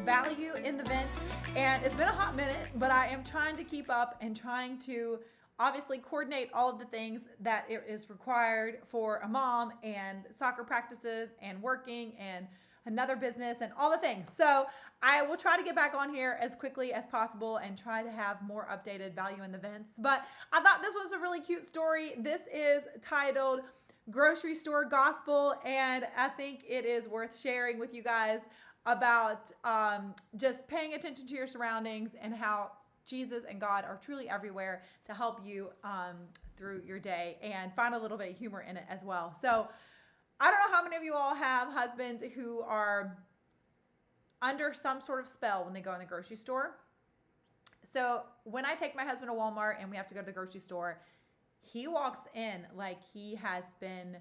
value in the vent. And it's been a hot minute, but I am trying to keep up and trying to obviously coordinate all of the things that is required for a mom and soccer practices and working and another business and all the things. So I will try to get back on here as quickly as possible and try to have more updated value in the vents. But I thought this was a really cute story. This is titled Grocery Store Gospel, and I think it is worth sharing with you guys about just paying attention to your surroundings and how Jesus and God are truly everywhere to help you through your day and find a little bit of humor in it as well. So I don't know how many of you all have husbands who are under some sort of spell when they go in the grocery store. So when I take my husband to Walmart and we have to go to the grocery store, he walks in like he has been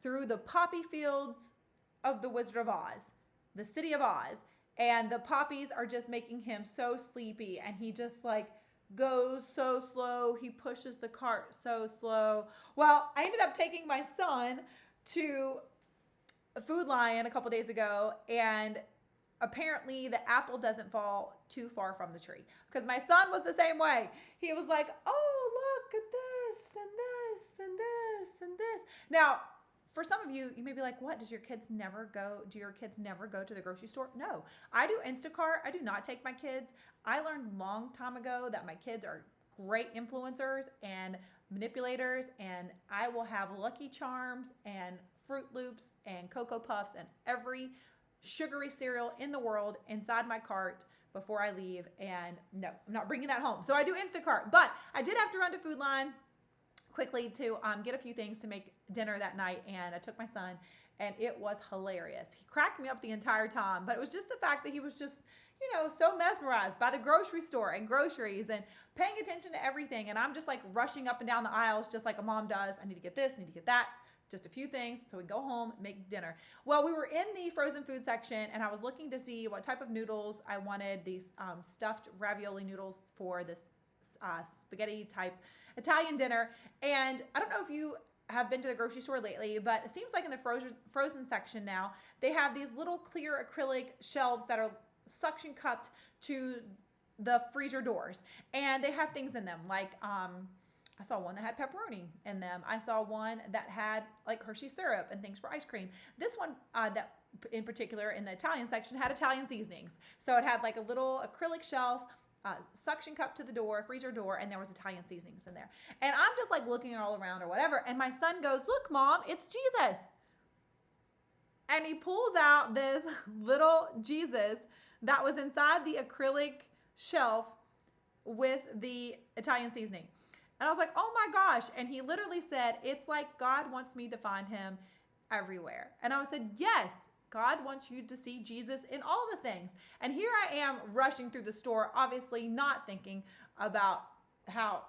through the poppy fields of the Wizard of Oz, the city of Oz, and the poppies are just making him so sleepy, and he just like goes so slow. He pushes the cart so slow. Well, I ended up taking my son to Food Lion a couple days ago, and apparently the apple doesn't fall too far from the tree, because my son was the same way. He was like, oh, look at this and this and this and this. Now, for some of you, you may be like, what, do your kids never go to the grocery store? No, I do Instacart. I do not take my kids. I learned a long time ago that my kids are great influencers and manipulators, and I will have Lucky Charms and Fruit Loops and Cocoa Puffs and every sugary cereal in the world inside my cart before I leave. And no, I'm not bringing that home. So I do Instacart, but I did have to run to Food Line quickly to get a few things to make dinner that night, and I took my son, and it was hilarious. He cracked me up the entire time, but it was just the fact that he was just, so mesmerized by the grocery store and groceries and paying attention to everything, and I'm just like rushing up and down the aisles just like a mom does. I need to get this, I need to get that, just a few things so we can go home, make dinner. Well, we were in the frozen food section, and I was looking to see what type of noodles I wanted, these stuffed ravioli noodles for this spaghetti type Italian dinner. And I don't know if you have been to the grocery store lately, but it seems like in the frozen section now, they have these little clear acrylic shelves that are suction cupped to the freezer doors. And they have things in them like, I saw one that had pepperoni in them. I saw one that had like Hershey syrup and things for ice cream. This one that in particular in the Italian section had Italian seasonings. So it had like a little acrylic shelf, suction cup to the door, freezer door, and there was Italian seasonings in there. And I'm just like looking all around or whatever, and my son goes, look, Mom, it's Jesus. And he pulls out this little Jesus that was inside the acrylic shelf with the Italian seasoning. And I was like, oh my gosh. And he literally said, it's like God wants me to find him everywhere. And I said, yes, God wants you to see Jesus in all the things. And here I am rushing through the store, obviously not thinking about how,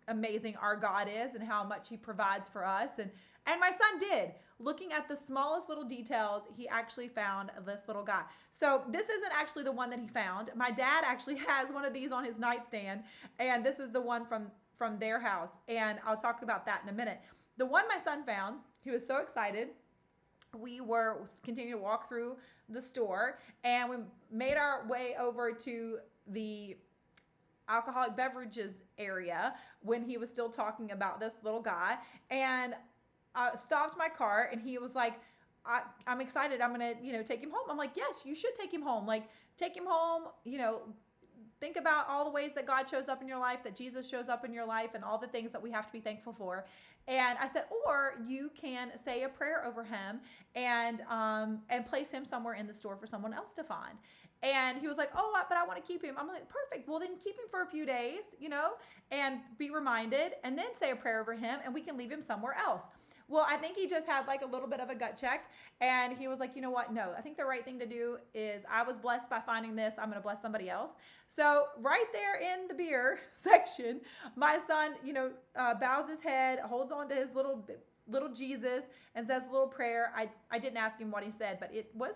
amazing our God is and how much he provides for us. And my son did. Looking at the smallest little details, he actually found this little guy. So this isn't actually the one that he found. My dad actually has one of these on his nightstand, and this is the one from their house. And I'll talk about that in a minute. The one my son found, he was so excited. We were continuing to walk through the store, and we made our way over to the alcoholic beverages area when he was still talking about this little guy, and stopped my car, and he was like, I'm excited. I'm going to, take him home. I'm like, yes, you should take him home. Like, take him home, think about all the ways that God shows up in your life, that Jesus shows up in your life, and all the things that we have to be thankful for. And I said, or you can say a prayer over him and place him somewhere in the store for someone else to find. And he was like, oh, but I want to keep him. I'm like, perfect. Well, then keep him for a few days, and be reminded, and then say a prayer over him, and we can leave him somewhere else. Well, I think he just had like a little bit of a gut check, and he was like, you know what? No, I think the right thing to do is, I was blessed by finding this. I'm going to bless somebody else. So right there in the beer section, my son, bows his head, holds on to his little Jesus, and says a little prayer. I didn't ask him what he said, but it was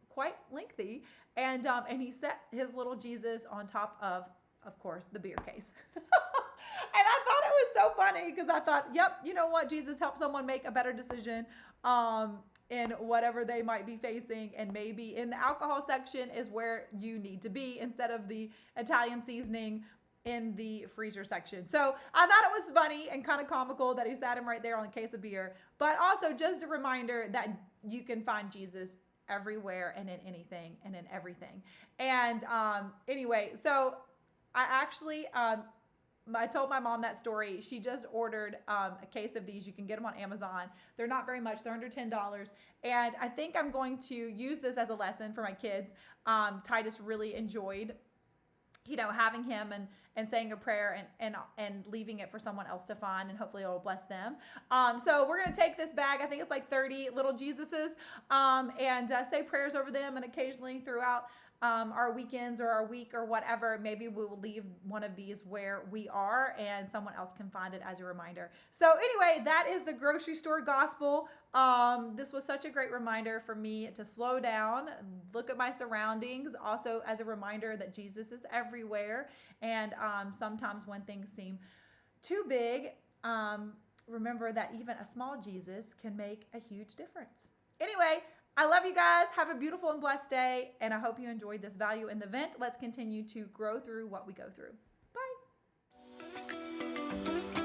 quite lengthy. And he set his little Jesus on top of course, the beer case. And I thought it was so funny because I thought, yep, you know what? Jesus helped someone make a better decision. in whatever they might be facing, and maybe in the alcohol section is where you need to be instead of the Italian seasoning in the freezer section. So I thought it was funny and kind of comical that he sat him right there on a case of beer, but also just a reminder that you can find Jesus everywhere and in anything and in everything. And anyway, so I actually I told my mom that story. She just ordered a case of these. You can get them on Amazon. They're not very much. They're under $10. And I think I'm going to use this as a lesson for my kids. Titus really enjoyed, having him and saying a prayer and leaving it for someone else to find, and hopefully it'll bless them. So we're going to take this bag. I think it's like 30 little Jesuses, and say prayers over them. And occasionally throughout our weekends or our week or whatever, maybe we will leave one of these where we are and someone else can find it as a reminder. So anyway, that is the grocery store gospel. This was such a great reminder for me to slow down, look at my surroundings, also as a reminder that Jesus is everywhere. And sometimes when things seem too big, remember that even a small Jesus can make a huge difference. Anyway, I love you guys. Have a beautiful and blessed day. And I hope you enjoyed this value in the vent. Let's continue to grow through what we go through. Bye.